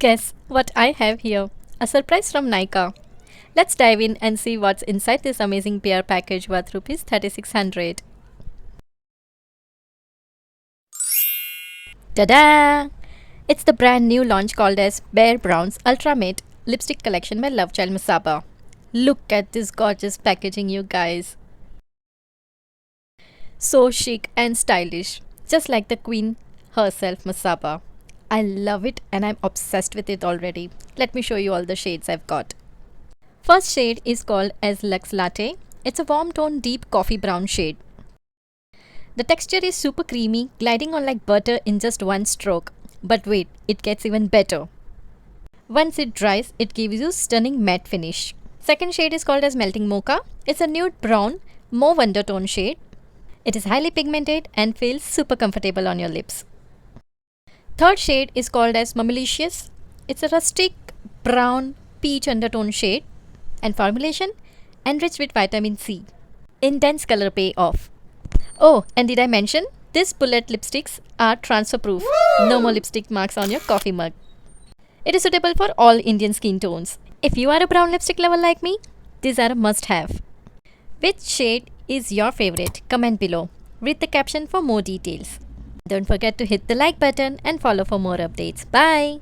Guess what I have here? A surprise from Nykaa. Let's dive in and see what's inside this amazing PR package worth rupees 3600. Ta-da! It's the brand new launch called as Bare Brown's Ultra Matte Lipstick Collection by LoveChild Masaba. Look at this gorgeous packaging, you guys. So chic and stylish, just like the queen herself, Masaba. I love it and I'm obsessed with it already. Let me show you all the shades I've got. First shade is called as Luxe Latte. It's a warm tone deep coffee brown shade. The texture is super creamy, gliding on like butter in just one stroke. But wait, it gets even better. Once it dries, it gives you stunning matte finish. Second shade is called as Melting Mocha. It's a nude brown, mauve undertone shade. It is highly pigmented and feels super comfortable on your lips. Third shade is called as Mummylicious. It's a rustic brown peach undertone shade and formulation enriched with vitamin C. Intense color payoff. Oh, and did I mention? These bullet lipsticks are transfer proof. No more lipstick marks on your coffee mug. It is suitable for all Indian skin tones. If you are a brown lipstick lover like me, these are a must have. Which shade is your favorite? Comment below. Read the caption for more details. Don't forget to hit the like button and follow for more updates. Bye!